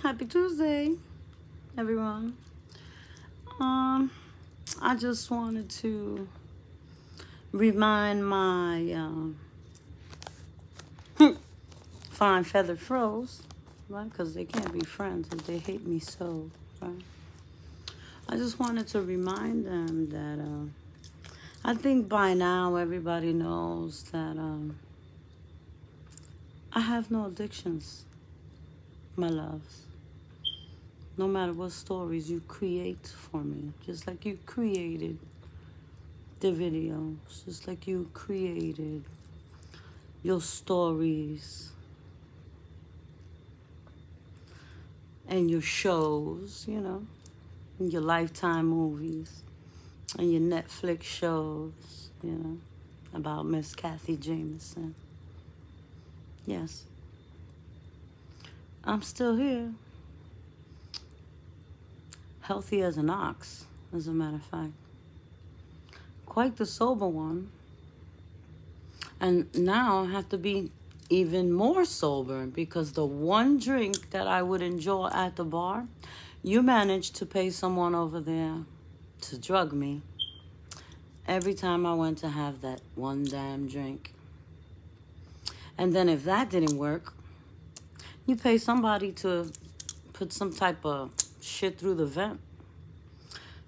Happy Tuesday, everyone. Um, I just wanted to remind my fine feathered froze, right? Because they can't be friends if they hate me so, right? I just wanted to remind them that I think by now everybody knows that I have no addictions, my loves. No matter what stories you create for me, just like you created the videos, just like you created your stories and your shows, and your Lifetime movies and your Netflix shows, about Miss Kathy Jameson. Yes, I'm still here, healthy as an ox, as a matter of fact. Quite the sober one. And now I have to be even more sober because the one drink that I would enjoy at the bar, you managed to pay someone over there to drug me every time I went to have that one damn drink. And then if that didn't work, you pay somebody to put some type of shit through the vent.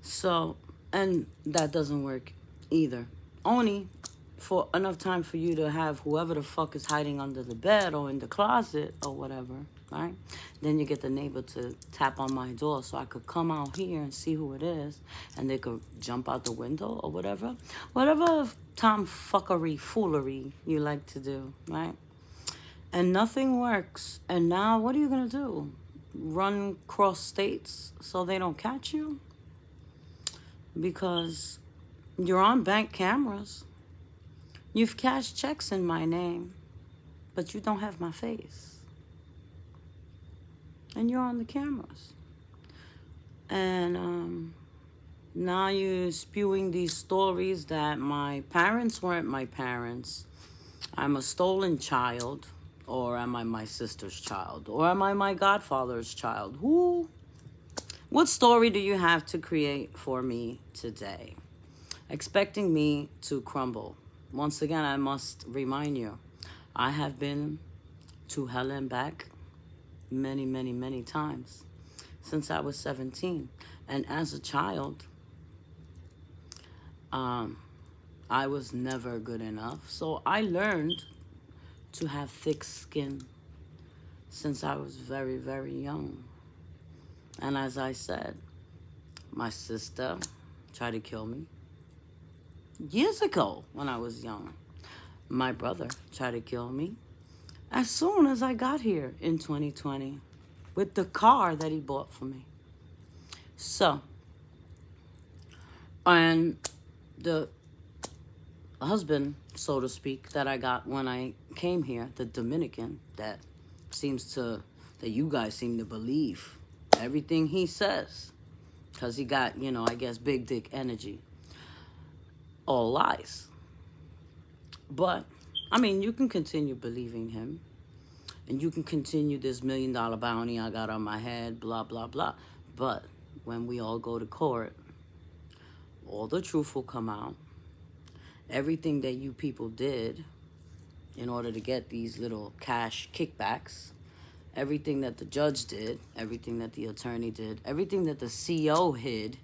So, and that doesn't work either. Only for enough time for you to have whoever the fuck is hiding under the bed or in the closet or whatever, right? Then you get the neighbor to tap on my door so I could come out here and see who it is, and they could jump out the window or whatever. Whatever tomfuckery, foolery you like to do, right? And nothing works. And now what are you gonna do? Run cross states so they don't catch you? Because you're on bank cameras. You've cashed checks in my name, but you don't have my face. And you're on the cameras. And now you're spewing these stories that my parents weren't my parents. I'm a stolen child. Or am I my sister's child? Or am I my godfather's child? What story do you have to create for me today? Expecting me to crumble. Once again, I must remind you, I have been to hell and back many, many, many times since I was 17. And as a child, I was never good enough. So I learned to have thick skin since I was very, very young. And as I said, my sister tried to kill me years ago when I was young. My brother tried to kill me as soon as I got here in 2020 with the car that he bought for me. So, and the husband, so to speak, that I got when I came here, the Dominican, that you guys seem to believe everything he says, because he got, I guess, big dick energy. All lies. But, I mean, you can continue believing him, and you can continue this $1 million bounty I got on my head, blah, blah, blah. But when we all go to court, all the truth will come out. Everything that you people did in order to get these little cash kickbacks, everything that the judge did, everything that the attorney did, everything that the CEO hid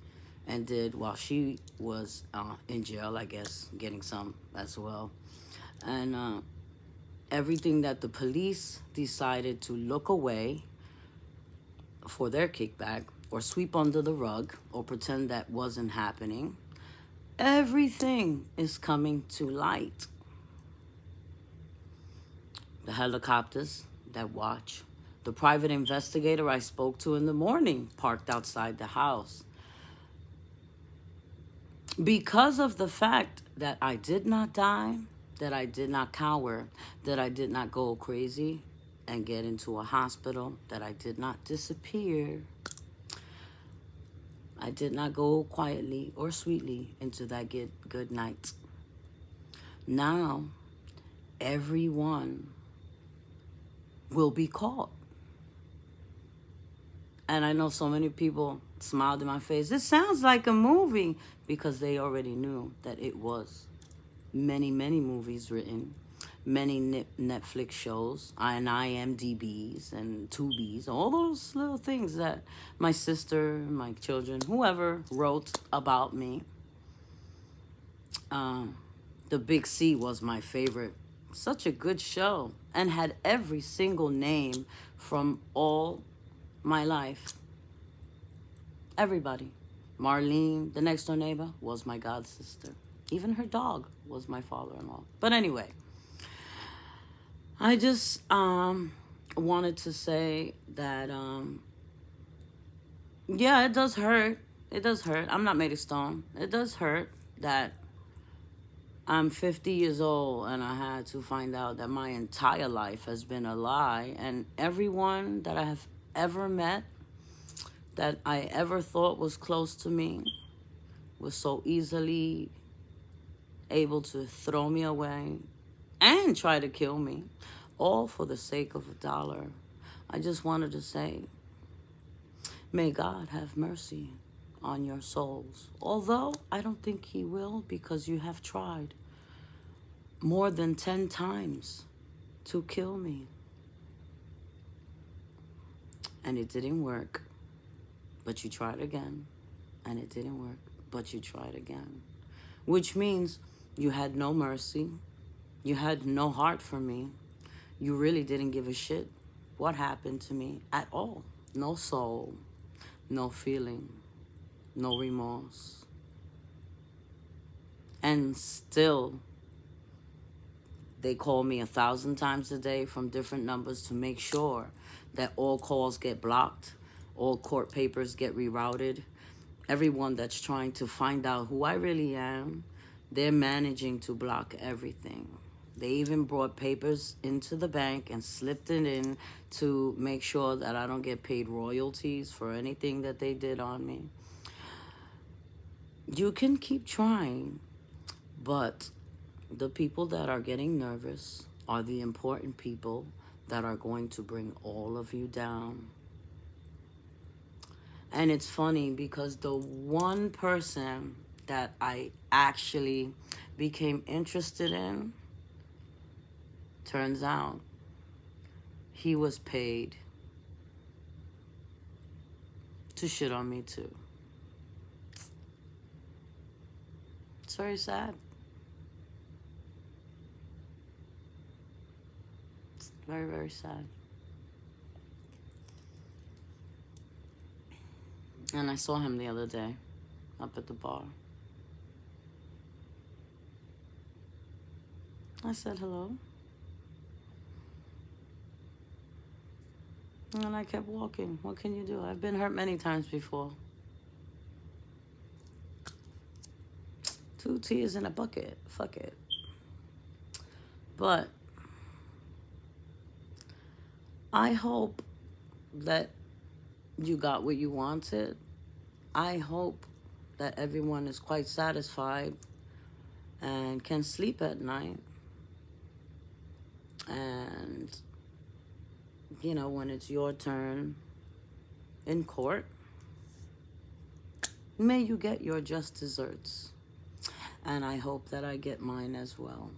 and did while she was in jail, I guess, getting some as well. And everything that the police decided to look away for their kickback or sweep under the rug or pretend that wasn't happening, everything is coming to light. The helicopters that watch, the private investigator I spoke to in the morning parked outside the house. Because of the fact that I did not die, that I did not cower, that I did not go crazy and get into a hospital, that I did not disappear, I did not go quietly or sweetly into that good night. Now, everyone will be caught. And I know so many people smiled in my face. This sounds like a movie, because they already knew that it was. Many, many movies written, many Netflix shows, and IMDb's and Tubi's, all those little things that my sister, my children, whoever wrote about me. The Big C was my favorite. Such a good show, and had every single name from all my life. Everybody. Marlene, the next door neighbor, was my god sister. Even her dog was my father-in-law. But anyway, I just wanted to say that, yeah, it does hurt. It does hurt. I'm not made of stone. It does hurt that I'm 50 years old and I had to find out that my entire life has been a lie. And everyone that I have ever met, that I ever thought was close to me, was so easily able to throw me away and try to kill me, all for the sake of $1. I just wanted to say, may God have mercy on your souls. Although I don't think he will, because you have tried more than 10 times to kill me. And it didn't work. But you tried again. And it didn't work. But you tried again. Which means you had no mercy. You had no heart for me. You really didn't give a shit what happened to me at all. No soul, no feeling, no remorse. And still, they call me 1,000 times a day from different numbers to make sure that all calls get blocked, all court papers get rerouted. Everyone that's trying to find out who I really am, they're managing to block everything. They even brought papers into the bank and slipped it in to make sure that I don't get paid royalties for anything that they did on me. You can keep trying, but the people that are getting nervous are the important people that are going to bring all of you down. And it's funny because the one person that I actually became interested in, turns out he was paid to shit on me too. It's very sad. It's very, very sad. And I saw him the other day up at the bar. I said hello. And I kept walking. What can you do? I've been hurt many times before. 2 tears in a bucket. Fuck it. But I hope that you got what you wanted. I hope that everyone is quite satisfied and can sleep at night. And, you know, when it's your turn in court, may you get your just desserts. And I hope that I get mine as well.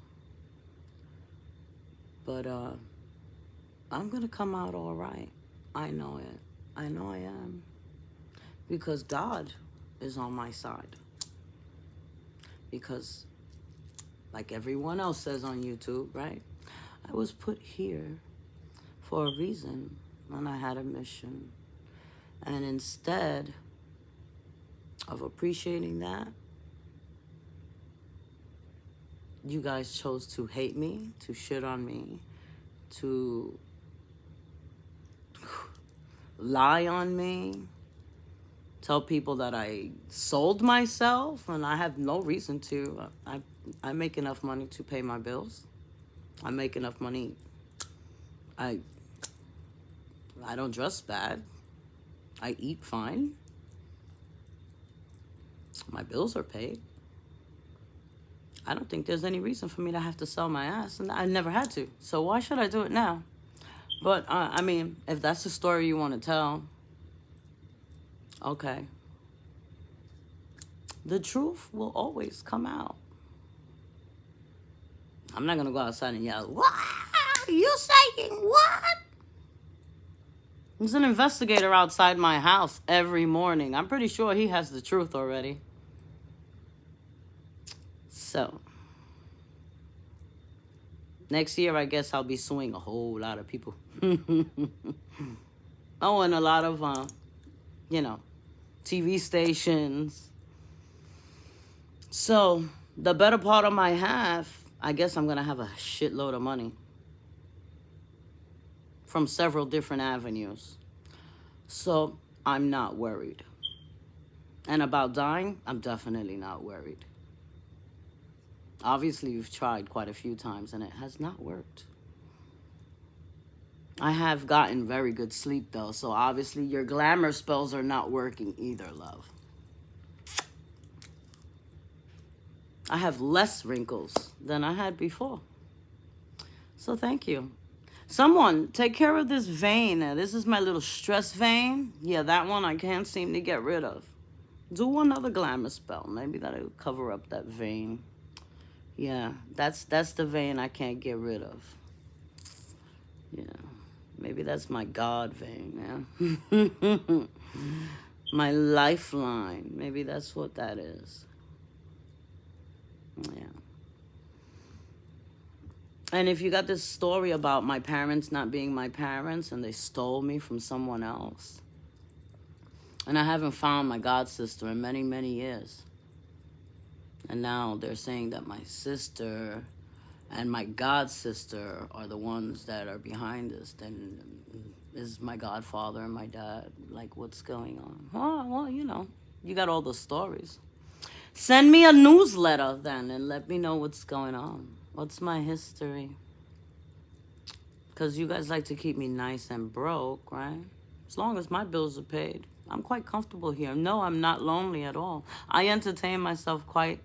But I'm going to come out all right. I know it. I know I am. Because God is on my side. Because, like everyone else says on YouTube, right? I was put here for a reason, and I had a mission. And instead of appreciating that, you guys chose to hate me, to shit on me, to lie on me, tell people that I sold myself, and I have no reason to. I make enough money to pay my bills. I make enough money. I don't dress bad. I eat fine. My bills are paid. I don't think there's any reason for me to have to sell my ass, and I never had to. So why should I do it now? But, I mean, if that's the story you want to tell, Okay. The truth will always come out. I'm not going to go outside and yell, "What? You saying what?" There's an investigator outside my house every morning. I'm pretty sure he has the truth already. So, next year, I guess I'll be suing a whole lot of people. Oh, and a lot of, TV stations. So, the better part of my half, I guess I'm going to have a shitload of money from several different avenues. So, I'm not worried. And about dying, I'm definitely not worried. Obviously, you've tried quite a few times and it has not worked. I have gotten very good sleep, though, so obviously your glamour spells are not working either, love. I have less wrinkles than I had before. So thank you. Someone, take care of this vein. This is my little stress vein. Yeah, that one I can't seem to get rid of. Do another glamour spell. Maybe that'll cover up that vein. Yeah, that's the vein I can't get rid of. Yeah. Maybe that's my God vein, yeah. My lifeline. Maybe that's what that is. Yeah. And if you got this story about my parents not being my parents and they stole me from someone else, and I haven't found my God sister in many, many years. And now they're saying that my sister and my God sister are the ones that are behind this, then is my godfather and my dad, like, what's going on? Oh, well, you got all the stories. Send me a newsletter then and let me know what's going on. What's my history? Because you guys like to keep me nice and broke, right? As long as my bills are paid, I'm quite comfortable here. No, I'm not lonely at all. I entertain myself quite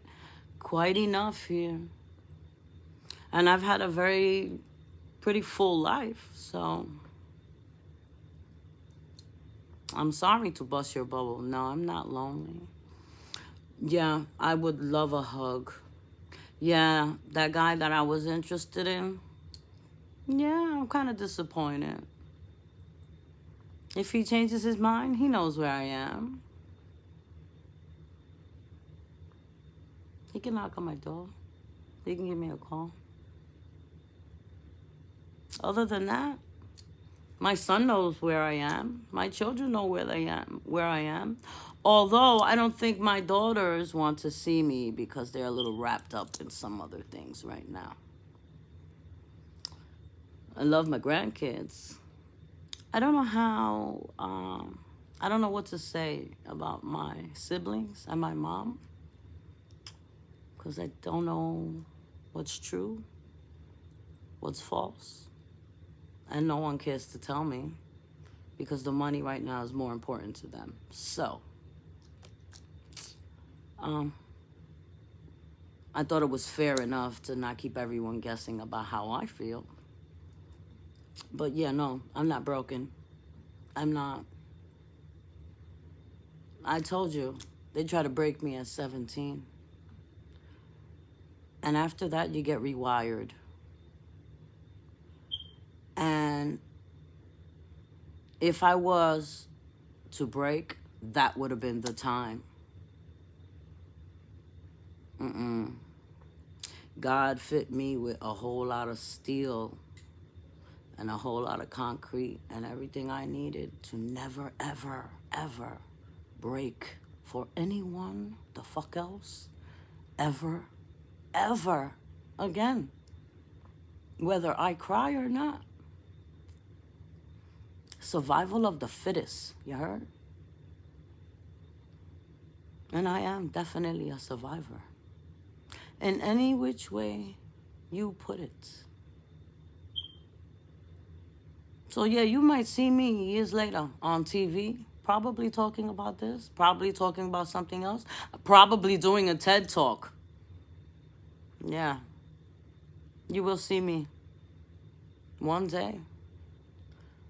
enough here. And I've had a pretty full life, so I'm sorry to bust your bubble. No, I'm not lonely. Yeah, I would love a hug. Yeah, that guy that I was interested in, yeah, I'm kind of disappointed. If he changes his mind, he knows where I am. He can knock on my door. He can give me a call. Other than that, my son knows where I am. My children know where I am. Although I don't think my daughters want to see me because they're a little wrapped up in some other things right now. I love my grandkids. I don't know how, I don't know what to say about my siblings and my mom, because I don't know what's true, what's false, and no one cares to tell me because the money right now is more important to them. So, I thought it was fair enough to not keep everyone guessing about how I feel. But yeah, no, I'm not broken. I'm not. I told you, they try to break me at 17. And after that, you get rewired. And if I was to break, that would have been the time. God fit me with a whole lot of steel and a whole lot of concrete and everything I needed to never, ever, ever break for anyone the fuck else ever, ever again. Whether I cry or not. Survival of the fittest, you heard? And I am definitely a survivor. In any which way you put it. So yeah, you might see me years later on TV, probably talking about this, probably talking about something else, probably doing a TED Talk. Yeah. You will see me one day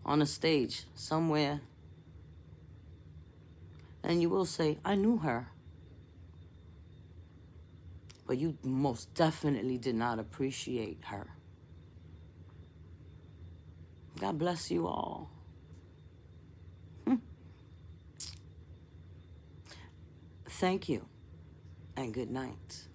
on a stage somewhere. And you will say, I knew her. But you most definitely did not appreciate her. God bless you all. Thank you, and good night.